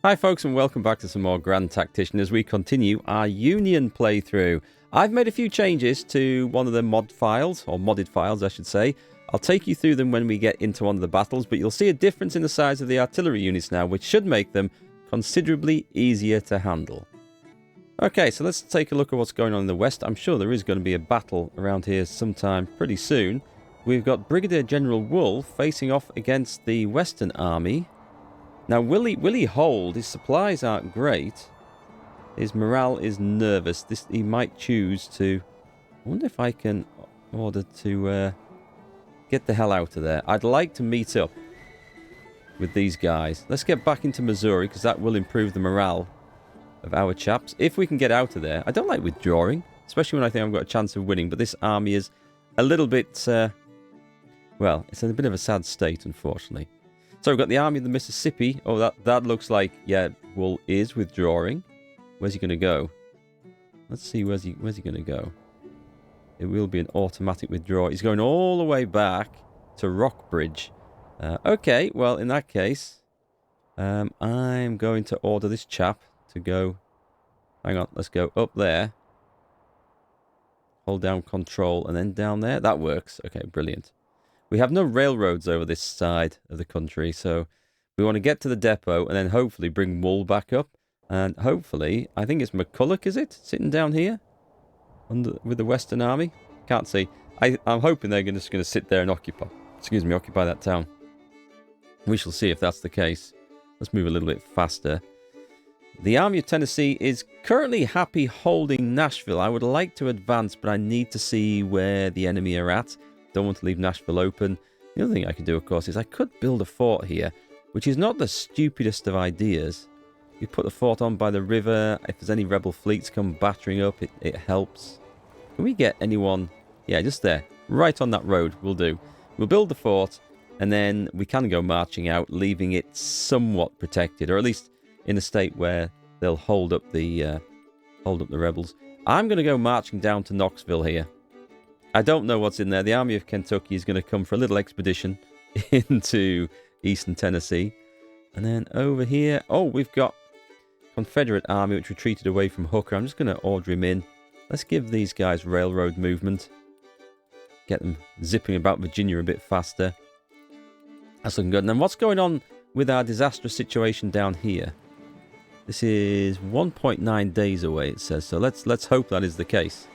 Hi folks, and welcome back to some more Grand Tactician as we continue our Union playthrough. I've made a few changes to one of the mod files, or modded files I should say. I'll take you through them when we get into one of the battles, but you'll see a difference in the size of the artillery units now, which should make them considerably easier to handle. Okay, so let's take a look at what's going on in the west. I'm sure there is going to be a battle around here sometime pretty soon. We've got Brigadier General Wool facing off against the Western Army. Now, will he hold? His supplies aren't great. His morale is nervous. He might choose to... I wonder if I can order to get the hell out of there. I'd like to meet up with these guys. Let's get back into Missouri, because that will improve the morale of our chaps. If we can get out of there. I don't like withdrawing, especially when I think I've got a chance of winning. But this army is a little bit... well, it's in a bit of a sad state, unfortunately. So we've got the Army of the Mississippi. Oh, that looks like, yeah, Wool is withdrawing. Where's he going to go? Let's see, where's he going to go? It will be an automatic withdrawal. He's going all the way back to Rockbridge. Okay, well, in that case, I'm going to order this chap to go... Hang on, let's go up there. Hold down control and then down there. That works. Okay, brilliant. We have no railroads over this side of the country, so we want to get to the depot and then hopefully bring Wool back up. And hopefully, I think it's McCulloch, is it? Sitting down here with the Western Army? Can't see. I'm hoping they're just going to sit there and occupy that town. We shall see if that's the case. Let's move a little bit faster. The Army of Tennessee is currently happy holding Nashville. I would like to advance, but I need to see where the enemy are at. Don't want to leave Nashville open. The other thing I could do, of course, is I could build a fort here, which is not the stupidest of ideas. You put the fort on by the river. If there's any rebel fleets come battering up, it helps. Can we get anyone? Yeah, just there. Right on that road will do. We'll build the fort, and then we can go marching out, leaving it somewhat protected, or at least in a state where they'll hold up the rebels. I'm going to go marching down to Knoxville here. I don't know what's in there. The Army of Kentucky is going to come for a little expedition into eastern Tennessee. And then over here... Oh, we've got Confederate Army, which retreated away from Hooker. I'm just going to order him in. Let's give these guys railroad movement. Get them zipping about Virginia a bit faster. That's looking good. And then what's going on with our disastrous situation down here? This is 1.9 days away, it says. So let's hope that is the case.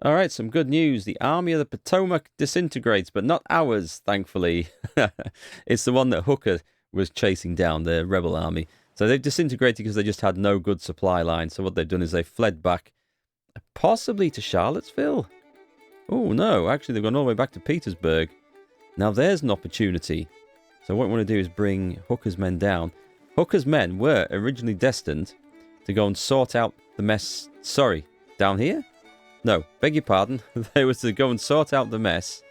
Alright, some good news. The Army of the Potomac disintegrates, but not ours, thankfully. It's the one that Hooker was chasing down, the rebel army. So they've disintegrated because they just had no good supply line. So what they've done is they've fled back, possibly to Charlottesville. Oh, no, actually they've gone all the way back to Petersburg. Now there's an opportunity. So what we want to do is bring Hooker's men down. Hooker's men were originally destined to go and sort out the mess. Sorry, down here? No, beg your pardon. They were to go and sort out the mess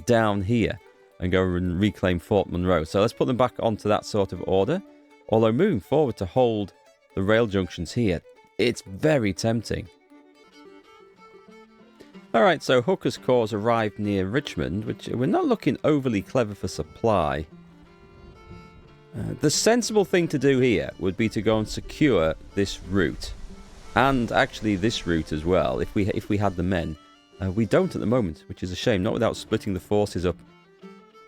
down here and go and reclaim Fort Monroe. So let's put them back onto that sort of order. Although moving forward to hold the rail junctions here, it's very tempting. Alright, so Hooker's corps arrived near Richmond, which we're not looking overly clever for supply. The sensible thing to do here would be to go and secure this route. And actually this route as well, if we had the men. We don't at the moment, which is a shame. Not without splitting the forces up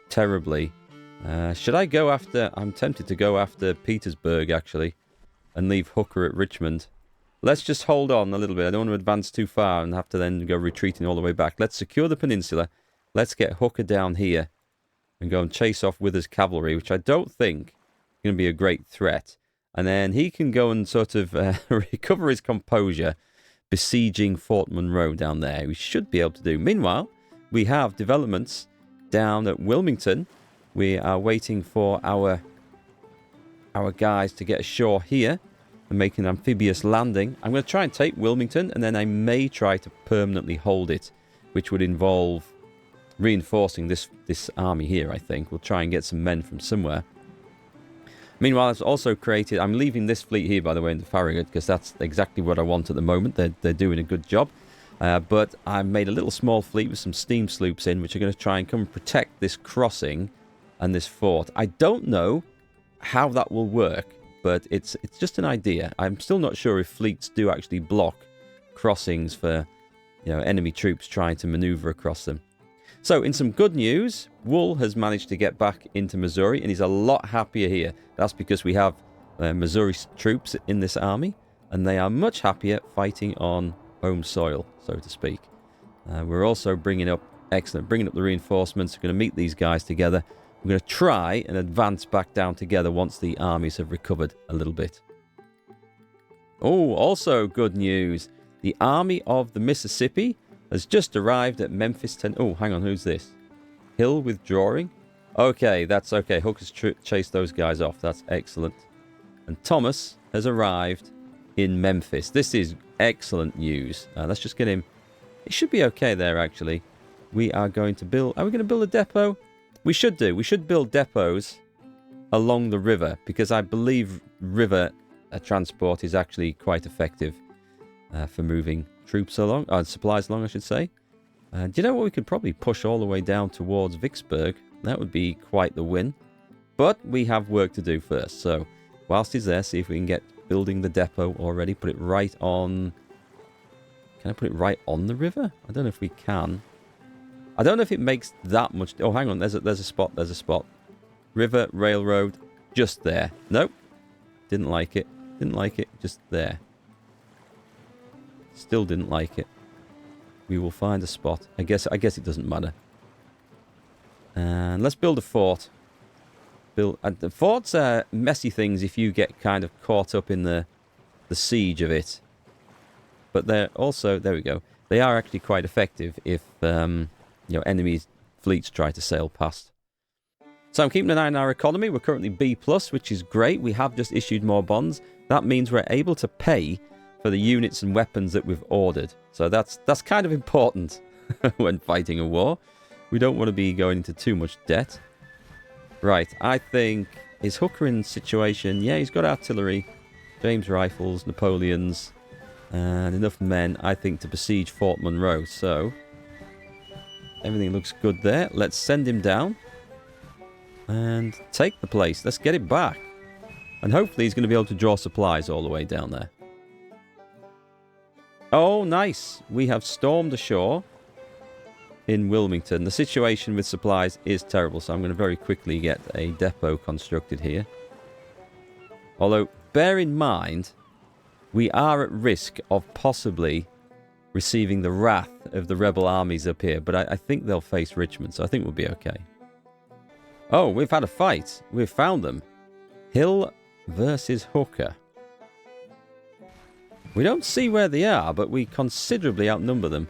terribly. Should I go after... I'm tempted to go after Petersburg, actually. And leave Hooker at Richmond. Let's just hold on a little bit. I don't want to advance too far and have to then go retreating all the way back. Let's secure the peninsula. Let's get Hooker down here. And go and chase off Withers' cavalry, which I don't think is going to be a great threat. And then he can go and sort of recover his composure, besieging Fort Monroe down there. We should be able to do. Meanwhile, we have developments down at Wilmington. We are waiting for our guys to get ashore here and make an amphibious landing. I'm going to try and take Wilmington, and then I may try to permanently hold it, which would involve reinforcing this army here, I think. We'll try and get some men from somewhere. Meanwhile, I've also created... I'm leaving this fleet here, by the way, in the Farragut, because that's exactly what I want at the moment. They're doing a good job. But I've made a little small fleet with some steam sloops in, which are going to try and come and protect this crossing and this fort. I don't know how that will work, but it's just an idea. I'm still not sure if fleets do actually block crossings for, you know, enemy troops trying to maneuver across them. So, in some good news, Wool has managed to get back into Missouri, and he's a lot happier here. That's because we have Missouri troops in this army, and they are much happier fighting on home soil, so to speak. We're also bringing up the reinforcements. We're going to meet these guys together. We're going to try and advance back down together once the armies have recovered a little bit. Oh, also good news. The Army of the Mississippi has just arrived at Memphis. Oh, hang on, who's this? Hill withdrawing? Okay, that's okay. Hook has chased those guys off. That's excellent. And Thomas has arrived in Memphis. This is excellent news. Let's just get him. It should be okay there, actually. We are going to build... Are we going to build a depot? We should do. We should build depots along the river, because I believe river transport is actually quite effective for moving troops along, supplies along, I should say. Do you know what? We could probably push all the way down towards Vicksburg. That would be quite the win. But we have work to do first. So, whilst he's there, see if we can get building the depot already. Put it right on... Can I put it right on the river? I don't know if we can. I don't know if it makes that much... Oh, hang on. There's a spot. There's a spot. River, railroad, just there. Nope. Didn't like it. Didn't like it. Just there. Still didn't like it. We will find a spot. I guess it doesn't matter. And let's build a fort. The forts are messy things if you get kind of caught up in the siege of it. But they're also... There we go. They are actually quite effective if... you know, enemy fleets try to sail past. So I'm keeping an eye on our economy. We're currently B+, which is great. We have just issued more bonds. That means we're able to pay for the units and weapons that we've ordered. So that's kind of important when fighting a war. We don't want to be going into too much debt. Right, I think... Is Hooker in situation? Yeah, he's got artillery, James rifles, Napoleons, and enough men, I think, to besiege Fort Monroe. So... Everything looks good there. Let's send him down and take the place. Let's get it back. And hopefully he's going to be able to draw supplies all the way down there. Oh, nice. We have stormed ashore in Wilmington. The situation with supplies is terrible, so I'm going to very quickly get a depot constructed here. Although, bear in mind, we are at risk of possibly... receiving the wrath of the rebel armies up here, but I think they'll face Richmond, so I think we'll be okay. Oh, we've had a fight. We've found them. Hill versus Hooker. We don't see where they are, but we considerably outnumber them.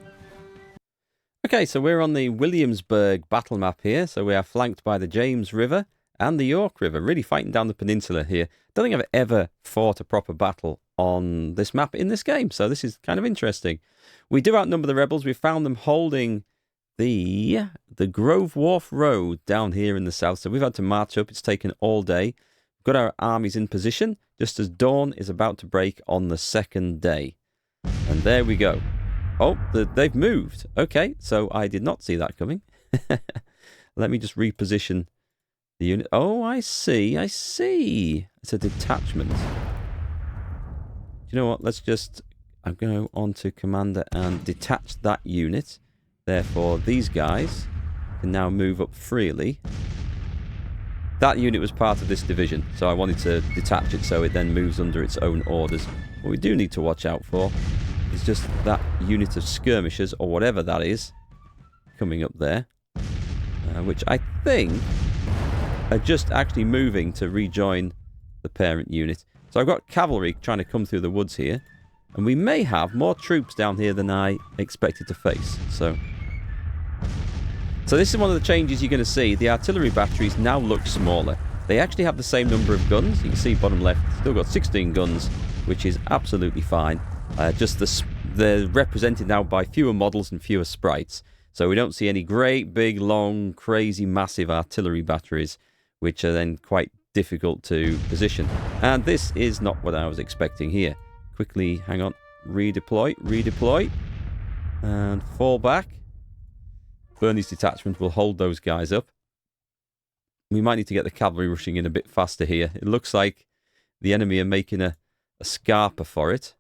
Okay, so we're on the Williamsburg battle map here, so we are flanked by the James River and the York River, really fighting down the peninsula here. Don't think I've ever fought a proper battle on this map in this game, so this is kind of interesting. We do outnumber the rebels. We found them holding the Grove Wharf Road down here in the south, so we've had to march up. It's taken all day. We've got our armies in position just as dawn is about to break on the second day. And there we go. Oh, they've moved. Okay, so I did not see that coming. Let me just reposition the unit. Oh, I see. It's a detachment. You know what? Let's just... I'm going on to Commander and detach that unit. Therefore, these guys can now move up freely. That unit was part of this division, so I wanted to detach it so it then moves under its own orders. What we do need to watch out for is just that unit of skirmishers, or whatever that is, coming up there. Which I think are just actually moving to rejoin the parent unit. So I've got cavalry trying to come through the woods here. And we may have more troops down here than I expected to face. So this is one of the changes you're going to see. The artillery batteries now look smaller. They actually have the same number of guns. You can see bottom left, still got 16 guns, which is absolutely fine. They're represented now by fewer models and fewer sprites. So we don't see any great, big, long, crazy, massive artillery batteries, which are then quite difficult to position. And this is not what I was expecting here. Quickly, hang on, redeploy, and fall back. Bernie's detachment will hold those guys up. We might need to get the cavalry rushing in a bit faster here. It looks like the enemy are making a scarper for it.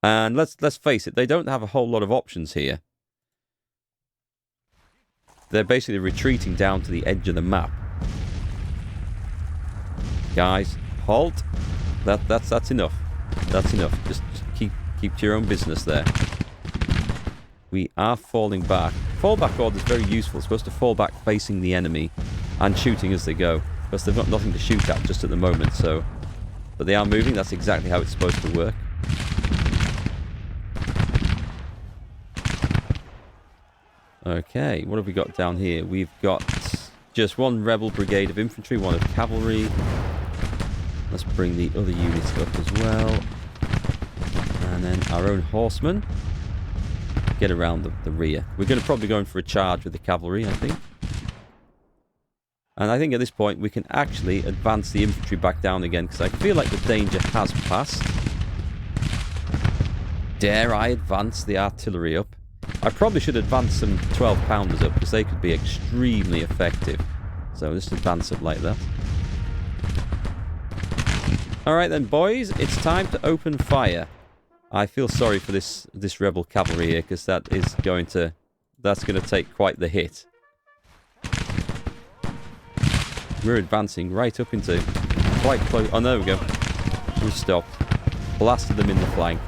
And let's face it, they don't have a whole lot of options here. They're basically retreating down to the edge of the map. Guys, halt. That's enough. That's enough. Just keep to your own business there. We are falling back. Fallback order is very useful. It's supposed to fall back facing the enemy and shooting as they go. Because they've got nothing to shoot at just at the moment, so... But they are moving. That's exactly how it's supposed to work. Okay, what have we got down here? We've got just one rebel brigade of infantry, one of cavalry. Let's bring the other units up as well. And then our own horsemen. Get around the rear. We're going to probably go in for a charge with the cavalry, I think. And I think at this point we can actually advance the infantry back down again, because I feel like the danger has passed. Dare I advance the artillery up? I probably should advance some 12-pounders up, because they could be extremely effective. So just advance up like that. Alright then, boys, it's time to open fire. I feel sorry for this rebel cavalry here, because that's going to take quite the hit. We're advancing right up into quite close. Oh, there we go. We stopped. Blasted them in the flank.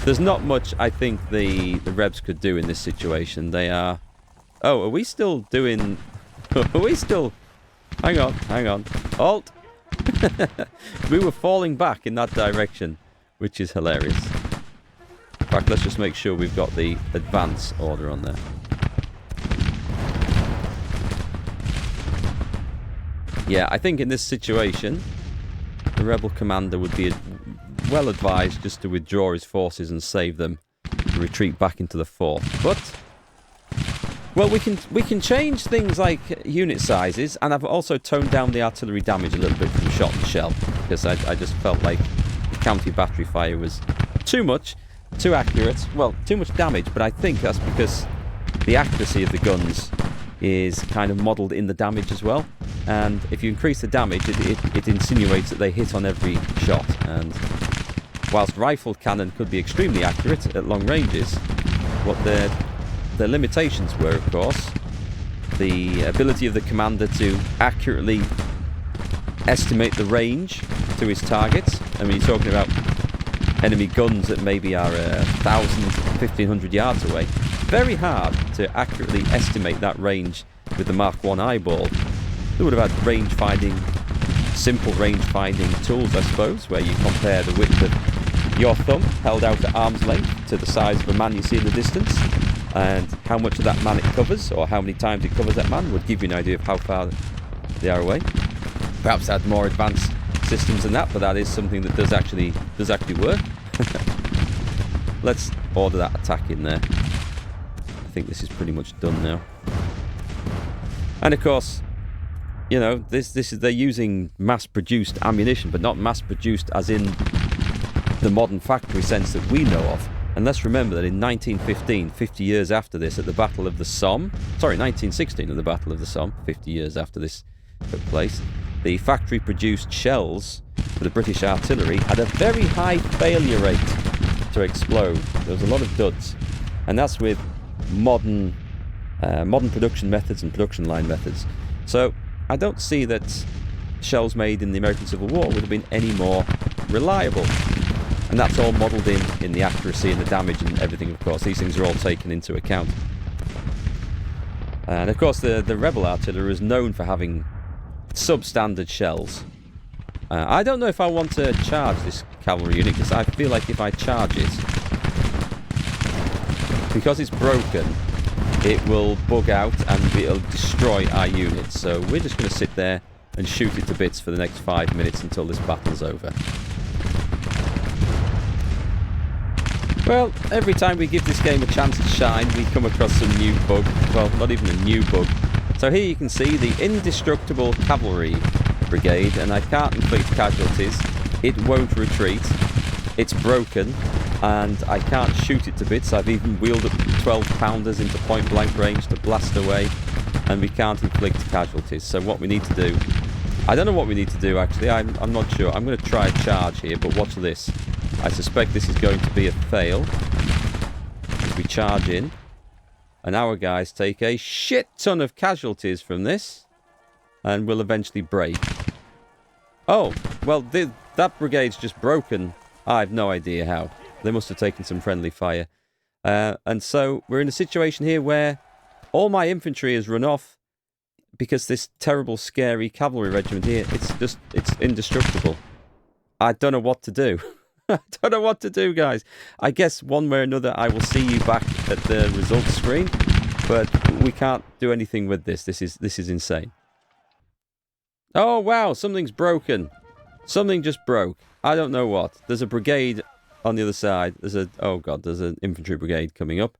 There's not much I think the Rebs could do in this situation. They are... Oh, are we still doing... Are we still... Hang on. Halt! We were falling back in that direction, which is hilarious. In fact, let's just make sure we've got the advance order on there. Yeah, I think in this situation, the rebel commander would be well advised just to withdraw his forces and save them, and retreat back into the fort. But, well, we can change things like unit sizes, and I've also toned down the artillery damage a little bit from shot and shell, because I just felt like the counter battery fire was too much, too accurate, well, too much damage, but I think that's because the accuracy of the guns is kind of modelled in the damage as well. And if you increase the damage, it insinuates that they hit on every shot. And whilst rifled cannon could be extremely accurate at long ranges, what their limitations were, of course, the ability of the commander to accurately estimate the range to his targets. I mean, you're talking about enemy guns that maybe are 1,000, 1,500 yards away. Very hard to accurately estimate that range with the Mark 1 eyeball. They would have had range-finding, simple range-finding tools, I suppose, where you compare the width of your thumb held out at arm's length to the size of a man you see in the distance, and how much of that man it covers, or how many times it covers that man, would give you an idea of how far they are away. Perhaps add more advanced systems than that, but that is something that does actually work. Let's order that attack in there. I think this is pretty much done now. And of course, you know, they're using mass-produced ammunition, but not mass-produced as in the modern factory sense that we know of. And let's remember that in 1915, 50 years after this, at the Battle of the Somme, sorry, 1916 at the Battle of the Somme, 50 years after this took place, the factory-produced shells for the British artillery had a very high failure rate to explode. There was a lot of duds. And that's with modern production methods and production line methods. So I don't see that shells made in the American Civil War would have been any more reliable. And that's all modelled in the accuracy and the damage and everything, of course. These things are all taken into account. And of course the rebel artillery is known for having substandard shells. I don't know if I want to charge this cavalry unit, because I feel like if I charge it, because it's broken, it will bug out and it'll destroy our units. So we're just going to sit there and shoot it to bits for the next 5 minutes until this battle's over. Well, every time we give this game a chance to shine, we come across some new bug. Well, not even a new bug. So here you can see the indestructible cavalry brigade, and I can't inflict casualties. It won't retreat. It's broken, and I can't shoot it to bits. I've even wheeled up 12-pounders into point-blank range to blast away, and we can't inflict casualties. So what we need to do I don't know what we need to do, actually. I'm not sure. I'm going to try a charge here, but watch this. I suspect this is going to be a fail. As we charge in. And our guys take a shit ton of casualties from this. And will eventually break. Oh, well, that brigade's just broken. I have no idea how. They must have taken some friendly fire. And so we're in a situation here where all my infantry has run off because this terrible, scary cavalry regiment here, it's indestructible. I don't know what to do. I don't know what to do, guys. I guess one way or another I will see you back at the results screen, but we can't do anything with this. This is insane. Oh, wow, something's broken. Something just broke. I don't know what. There's a brigade on the other side. Oh god, there's an infantry brigade coming up.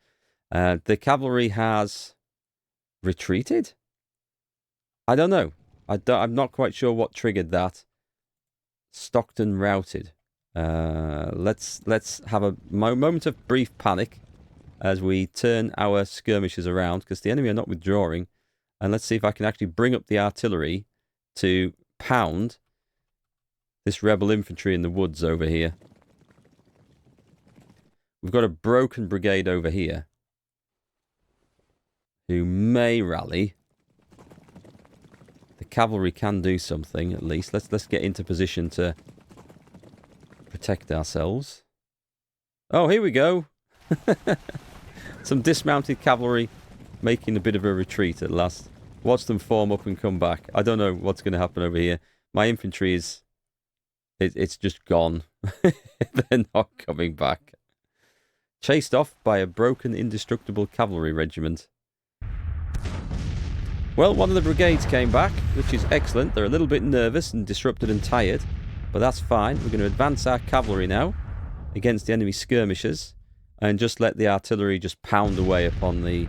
The cavalry has retreated? I don't know. I'm not quite sure what triggered that. Stockton routed. Let's have a moment of brief panic as we turn our skirmishers around, because the enemy are not withdrawing. And let's see if I can actually bring up the artillery to pound this rebel infantry in the woods over here. We've got a broken brigade over here who may rally. The cavalry can do something, at least. Let's get into position to protect ourselves. Oh, here we go. Some dismounted cavalry making a bit of a retreat at last. Watch them form up and come back. I don't know what's going to happen over here. My infantry is... It's just gone. They're not coming back. Chased off by a broken, indestructible cavalry regiment. Well, one of the brigades came back, which is excellent. They're a little bit nervous and disrupted and tired, but that's fine. We're going to advance our cavalry now against the enemy skirmishers and just let the artillery just pound away upon the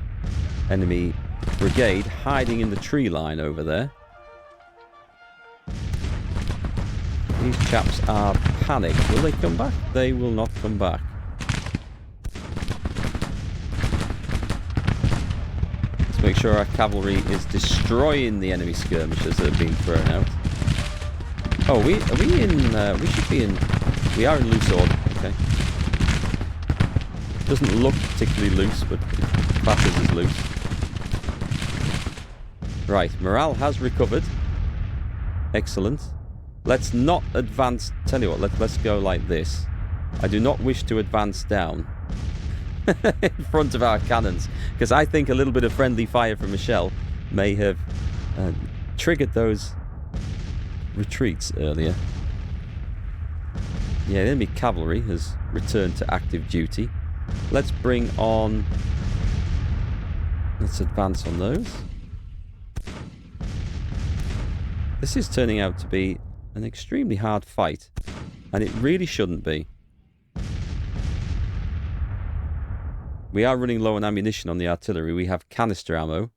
enemy brigade hiding in the tree line over there. These chaps are panicked. Will they come back? They will not come back. Let's make sure our cavalry is destroying the enemy skirmishers that are being thrown out. Oh, are we in... we should be in... We are in loose order. Okay. Doesn't look particularly loose, but it classes as loose. Right, morale has recovered. Excellent. Let's not advance... Tell you what, let's go like this. I do not wish to advance down in front of our cannons, because I think a little bit of friendly fire from Michelle may have triggered those retreats earlier. Yeah, the enemy cavalry has returned to active duty. Let's bring on... Let's advance on those. This is turning out to be an extremely hard fight, and it really shouldn't be. We are running low on ammunition on the artillery. We have canister ammo.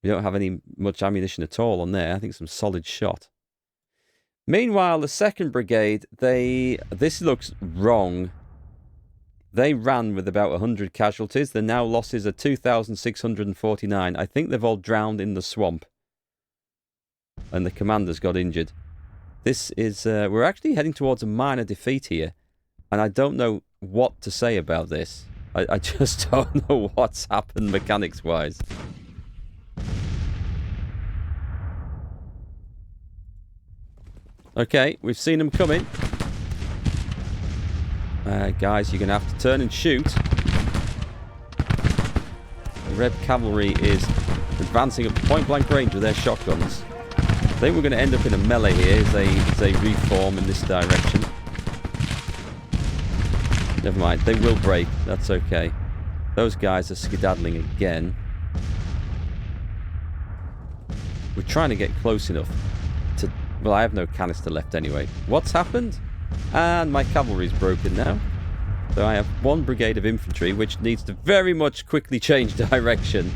We don't have much ammunition at all on there. I think some solid shot. Meanwhile, the 2nd Brigade, this looks wrong. They ran with about 100 casualties. Their now losses are 2,649. I think they've all drowned in the swamp. And the commanders got injured. This is... we're actually heading towards a minor defeat here. And I don't know what to say about this. I just don't know what's happened mechanics-wise. Okay, we've seen them coming. Guys, you're going to have to turn and shoot. The Red Cavalry is advancing up to point-blank range with their shotguns. I think we're going to end up in a melee here as they reform in this direction. Never mind, they will break. That's okay. Those guys are skedaddling again. We're trying to get close enough to... Well, I have no canister left anyway. What's happened? And my cavalry's broken now. So I have 1 brigade of infantry, which needs to very much quickly change direction.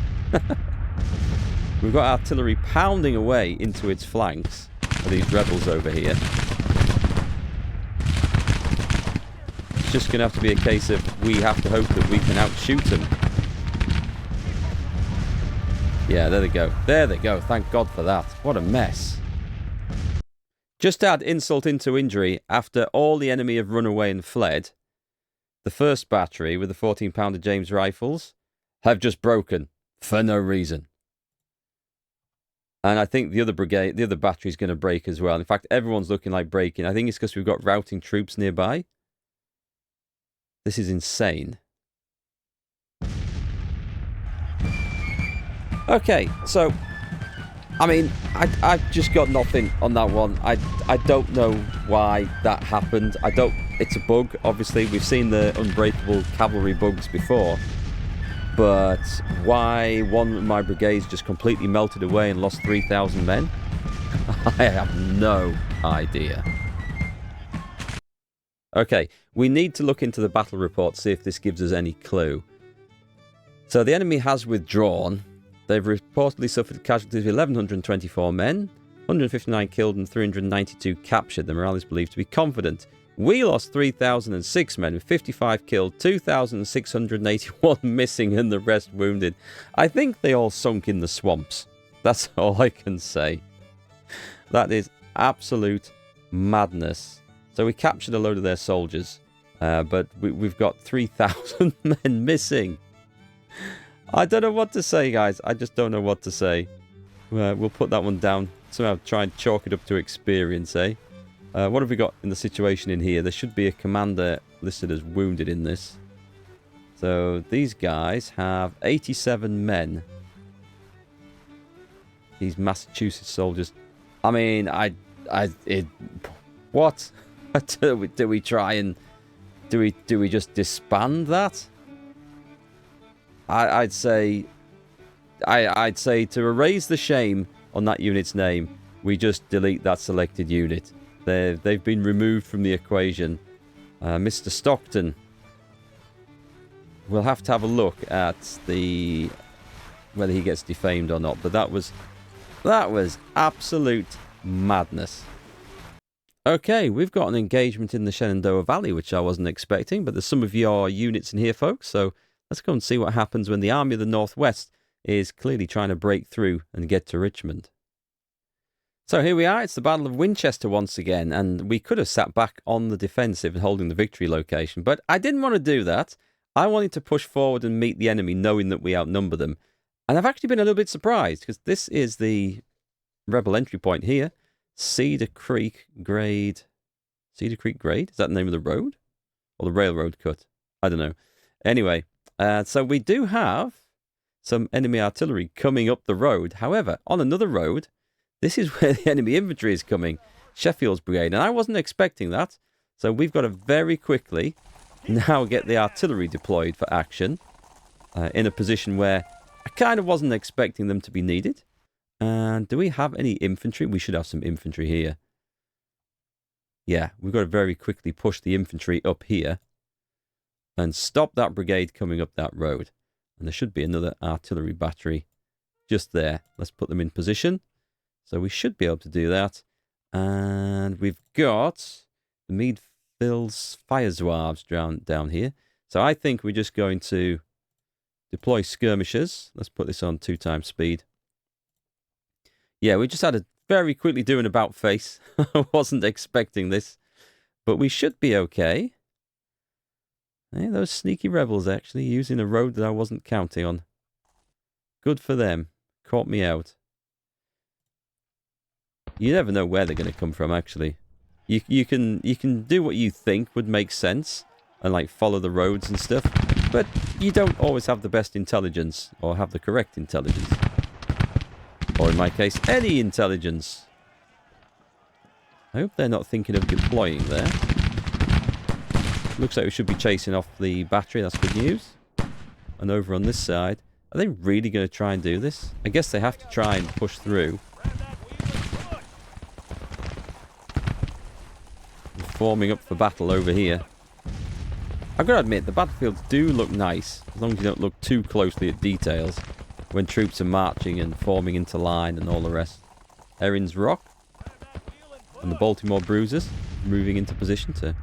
We've got artillery pounding away into its flanks of these rebels over here. It's just going to have to be a case of we have to hope that we can outshoot them. Yeah, there they go. There they go. Thank God for that. What a mess. Just add insult into injury. After all the enemy have run away and fled, the first battery with the 14-pounder James rifles have just broken for no reason. And I think the other brigade, the other battery is going to break as well. In fact, everyone's looking like breaking. I think it's because we've got routing troops nearby. This is insane. Okay, so, I mean, I've just got nothing on that one. I don't know why that happened. It's a bug, obviously. We've seen the unbreakable cavalry bugs before. But why one of my brigades just completely melted away and lost 3,000 men? I have no idea. Okay, we need to look into the battle report, see if this gives us any clue. So the enemy has withdrawn. They've reportedly suffered casualties of 1,124 men, 159 killed and 392 captured. The morale is believed to be confident. We lost 3,006 men with 55 killed, 2,681 missing and the rest wounded. I think they all sunk in the swamps. That's all I can say. That is absolute madness. So we captured a load of their soldiers, but we've got 3,000 men missing. I don't know what to say, guys. I just don't know what to say. We'll put that one down. Somehow try and chalk it up to experience, eh? What have we got in the situation in here? There should be a commander listed as wounded in this. So these guys have 87 men. These Massachusetts soldiers. I mean, what? do we try and do we just disband that? I'd say to erase the shame on that unit's name, we just delete that selected unit. They've been removed from the equation. Mr. Stockton. We'll have to have a look at whether he gets defamed or not. But that was absolute madness. Okay, we've got an engagement in the Shenandoah Valley, which I wasn't expecting. But there's some of your units in here, folks. So let's go and see what happens when the Army of the Northwest is clearly trying to break through and get to Richmond. So here we are, it's the Battle of Winchester once again, and we could have sat back on the defensive and holding the victory location, but I didn't want to do that. I wanted to push forward and meet the enemy, knowing that we outnumber them. And I've actually been a little bit surprised, because this is the rebel entry point here. Cedar Creek Grade. Cedar Creek Grade? Is that the name of the road? Or the railroad cut? I don't know. Anyway, so we do have some enemy artillery coming up the road. However, on another road, this is where the enemy infantry is coming. Sheffield's brigade. And I wasn't expecting that. So we've got to very quickly now get the artillery deployed for action. In a position where I kind of wasn't expecting them to be needed. And do we have any infantry? We should have some infantry here. Yeah, we've got to very quickly push the infantry up here. And stop that brigade coming up that road. And there should be another artillery battery just there. Let's put them in position. So we should be able to do that. And we've got the Meadville's fire zouaves down here. So I think we're just going to deploy skirmishers. Let's put this on 2x speed. Yeah, we just had to very quickly do an about face. I wasn't expecting this. But we should be okay. Hey, those sneaky rebels actually using a road that I wasn't counting on. Good for them. Caught me out. You never know where they're going to come from, actually. You can do what you think would make sense and like follow the roads and stuff, but you don't always have the best intelligence or have the correct intelligence. Or in my case, any intelligence. I hope they're not thinking of deploying there. Looks like we should be chasing off the battery. That's good news. And over on this side, are they really going to try and do this? I guess they have to try and push through. Forming up for battle over here. I've got to admit, the battlefields do look nice, as long as you don't look too closely at details, when troops are marching and forming into line and all the rest. Erin's Rock and the Baltimore Bruisers moving into position to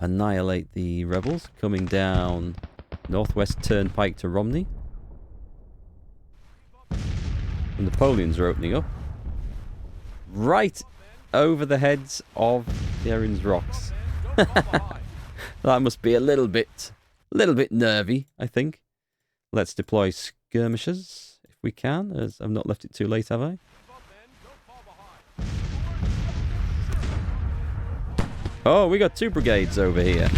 annihilate the rebels, coming down Northwest Turnpike to Romney. The Napoleons are opening up. Right over the heads of the Erin's rocks. That must be a little bit nervy, I think. Let's deploy skirmishers if we can, as I've not left it too late, have I? Oh, we got 2 brigades over here.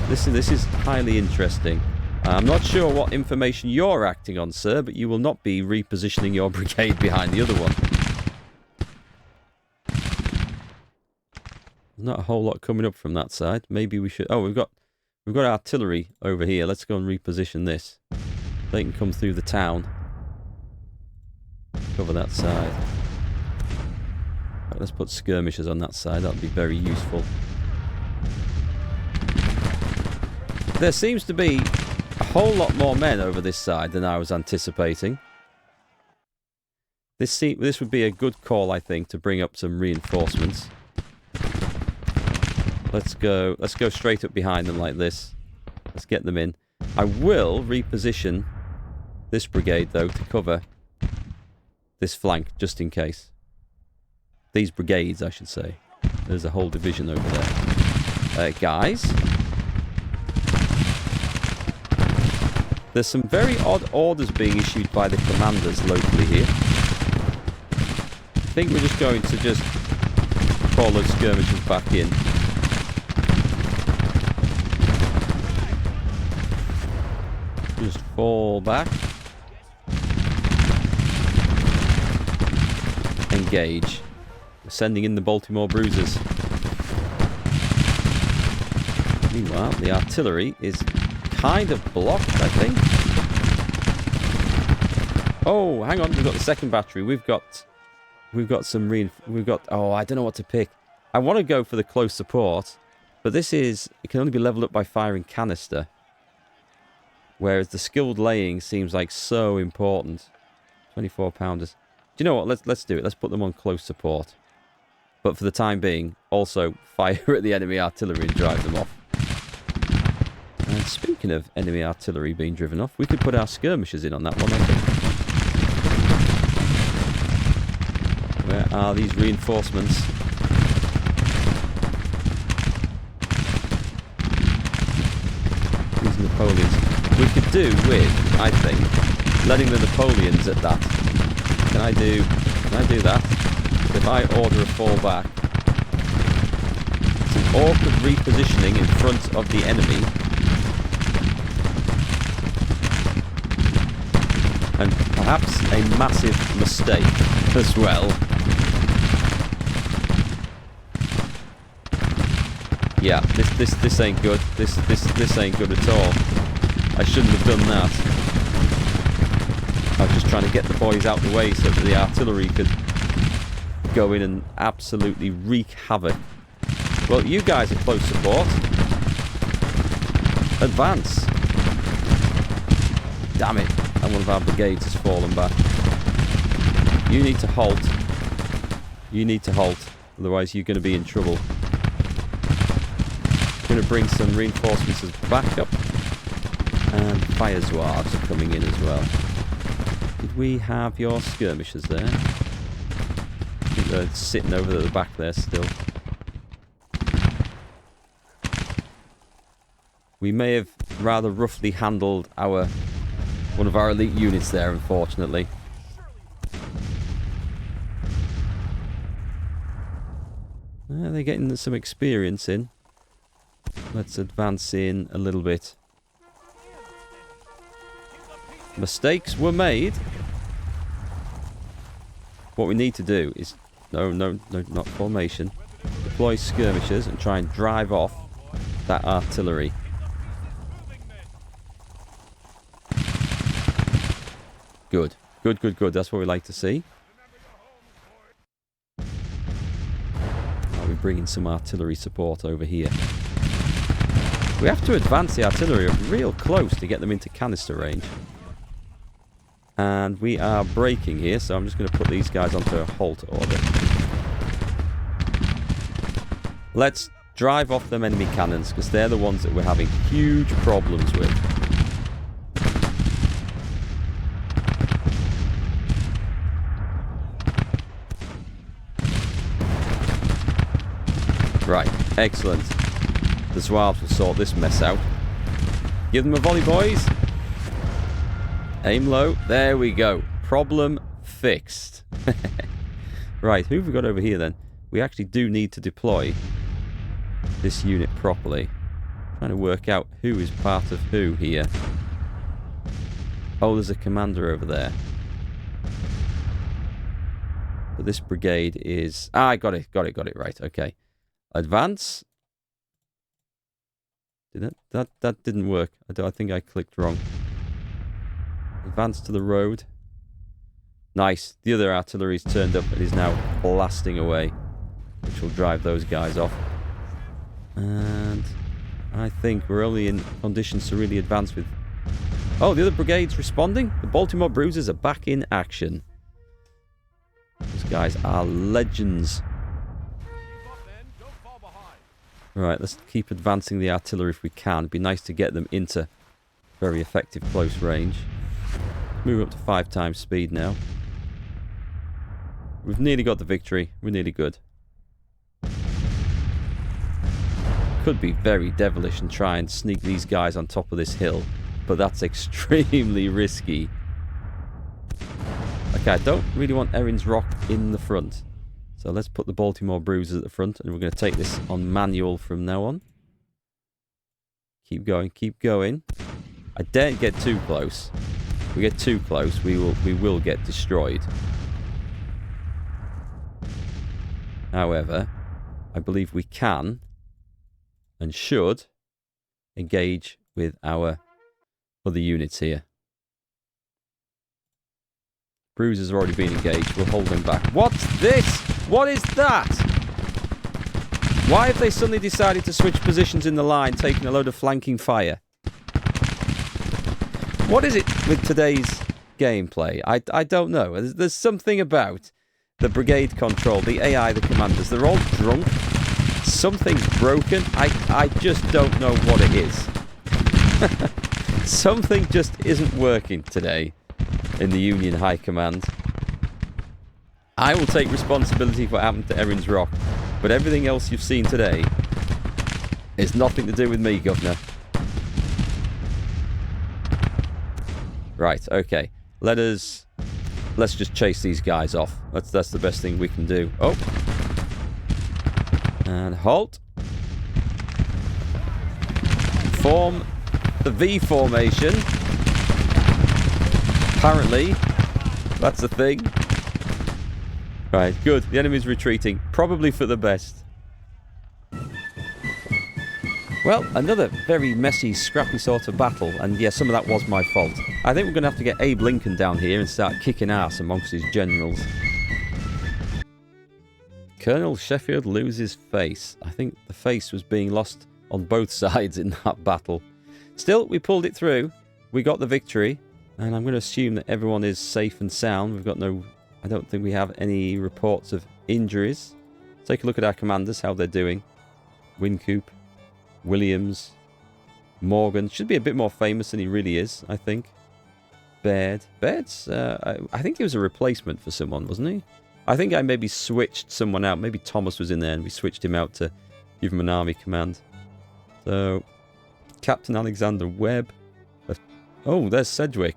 This is highly interesting. I'm not sure what information you're acting on, sir, but you will not be repositioning your brigade behind the other one. There's not a whole lot coming up from that side. Maybe we should... Oh, we've got artillery over here. Let's go and reposition this. They can come through the town. Cover that side. Right, let's put skirmishers on that side. That would be very useful. There seems to be a whole lot more men over this side than I was anticipating. This would be a good call, I think, to bring up some reinforcements. Let's go straight up behind them like this. Let's get them in. I will reposition this brigade, though, to cover this flank, just in case. These brigades, I should say. There's a whole division over there. Guys. There's some very odd orders being issued by the commanders locally here. I think we're just going to call those skirmishers back in. Just fall back. Engage. We're sending in the Baltimore Bruisers. Meanwhile, the artillery is kind of blocked, I think. Oh, hang on. We've got the second battery. We've got some oh, I don't know what to pick. I want to go for the close support, but it can only be leveled up by firing canister. Whereas the skilled laying seems like so important. 24 pounders. Do you know what? Let's do it. Let's put them on close support. But for the time being, also fire at the enemy artillery and drive them off. And speaking of enemy artillery being driven off, we could put our skirmishers in on that one, I think. Where are these reinforcements? These Napoleons. We could do with, I think, letting the Napoleons at that. Can I do that? If I order a fallback, it's an awkward repositioning in front of the enemy. And perhaps a massive mistake as well. Yeah, this ain't good. This ain't good at all. I shouldn't have done that. I was just trying to get the boys out the way so that the artillery could go in and absolutely wreak havoc. Well, you guys are close support. Advance. Damn it. And one of our brigades has fallen back. You need to halt. You need to halt. Otherwise you're going to be in trouble. Going to bring some reinforcements back up. And fire zouaves are coming in as well. Did we have your skirmishers there? I think they're sitting over at the back there still. We may have rather roughly handled one of our elite units there, unfortunately. They're getting some experience in. Let's advance in a little bit. Mistakes were made. What we need to do is... No, not formation. Deploy skirmishers and try and drive off that artillery. Good. Good. That's what we like to see. Are we bringing some artillery support over here? We have to advance the artillery up real close to get them into canister range. And we are breaking here, so I'm just going to put these guys onto a halt order. Let's drive off them enemy cannons, because they're the ones that we're having huge problems with. Excellent. The Zouaves will sort this mess out. Give them a volley, boys. Aim low. There we go. Problem fixed. Right, who have we got over here then? We actually do need to deploy this unit properly. Trying to work out who is part of who here. Oh, there's a commander over there. But this brigade is... Ah, I got it. Right, okay. Advance. Did it? That didn't work. I think I clicked wrong. Advance to the road. Nice. The other artillery's turned up and is now blasting away, which will drive those guys off. And I think we're only in conditions to really advance with... Oh, the other brigade's responding. The Baltimore Bruisers are back in action. These guys are legends. Right, let's keep advancing the artillery if we can. It'd be nice to get them into very effective close range. Move up to 5 times speed now. We've nearly got the victory. We're nearly good. Could be very devilish and try and sneak these guys on top of this hill, but that's extremely risky. Okay, I don't really want Erin's Rock in the front. So let's put the Baltimore Bruisers at the front, and we're going to take this on manual from now on. Keep going, keep going. I daren't get too close. If we get too close, we will get destroyed. However, I believe we can and should engage with our other units here. Bruisers have already been engaged. We'll hold them back. What's this? What is that? Why have they suddenly decided to switch positions in the line, taking a load of flanking fire? What is it with today's gameplay? I don't know. There's something about the brigade control, the AI, the commanders. They're all drunk. Something's broken. I just don't know what it is. Something just isn't working today in the Union High Command. I will take responsibility for what happened to Erin's Rock, but everything else you've seen today is nothing to do with me, Governor. Right, okay. Let's just chase these guys off. That's the best thing we can do. Oh. And halt. Form the V formation. Apparently, that's the thing. Right, good. The enemy's retreating. Probably for the best. Well, another very messy, scrappy sort of battle. And yeah, some of that was my fault. I think we're going to have to get Abe Lincoln down here and start kicking ass amongst his generals. Colonel Sheffield loses face. I think the face was being lost on both sides in that battle. Still, we pulled it through. We got the victory. And I'm going to assume that everyone is safe and sound. We've got no... I don't think we have any reports of injuries. Take a look at our commanders, how they're doing. Wincoop, Williams, Morgan. Should be a bit more famous than he really is, I think. Baird. Baird's... I think he was a replacement for someone, wasn't he? I think I maybe switched someone out. Maybe Thomas was in there and we switched him out to give him an army command. So, Captain Alexander Webb. Oh, there's Sedgwick.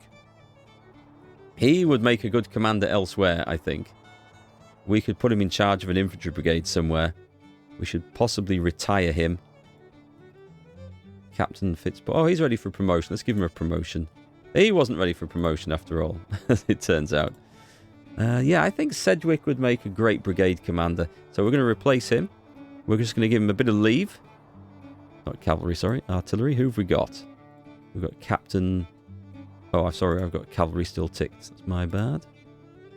He would make a good commander elsewhere, I think. We could put him in charge of an infantry brigade somewhere. We should possibly retire him. Captain Fitzpatrick. Oh, he's ready for promotion. Let's give him a promotion. He wasn't ready for promotion after all, as it turns out. Yeah, I think Sedgwick would make a great brigade commander. So we're going to replace him. We're just going to give him a bit of leave. Not cavalry, sorry. Artillery. Who have we got? We've got Captain... Oh, sorry, I've got cavalry still ticked. That's my bad.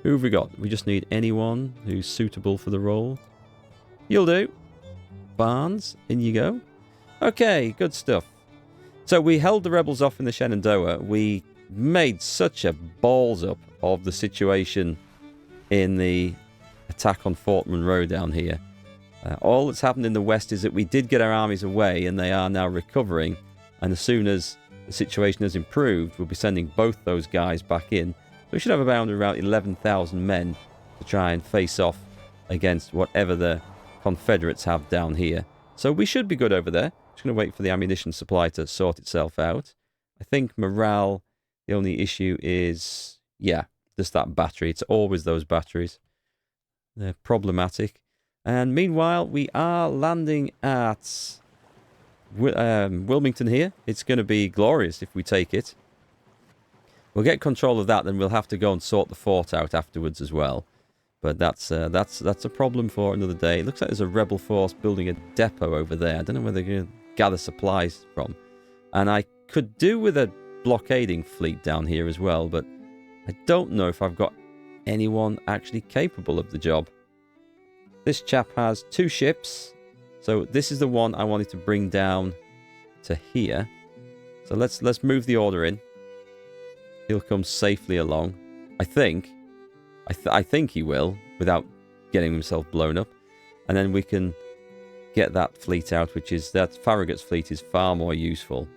Who have we got? We just need anyone who's suitable for the role. You'll do. Barnes, in you go. Okay, good stuff. So we held the rebels off in the Shenandoah. We made such a balls up of the situation in the attack on Fort Monroe down here. All that's happened in the west is that we did get our armies away and they are now recovering. And as soon as the situation has improved, we'll be sending both those guys back in. So we should have around 11,000 men to try and face off against whatever the Confederates have down here. So we should be good over there. Just going to wait for the ammunition supply to sort itself out. I think morale, the only issue is, yeah, just that battery. It's always those batteries. They're problematic. And meanwhile, we are landing at Wilmington here. It's going to be glorious if we take it. We'll get control of that, then we'll have to go and sort the fort out afterwards as well. But that's a problem for another day. It looks like there's a rebel force building a depot over there. I don't know where they're going to gather supplies from. And I could do with a blockading fleet down here as well, but I don't know if I've got anyone actually capable of the job. This chap has 2 ships, so this is the one I wanted to bring down to here. So let's move the order in. He'll come safely along, I think. I think he will, without getting himself blown up. And then we can get that fleet out, which is, that Farragut's fleet is far more useful.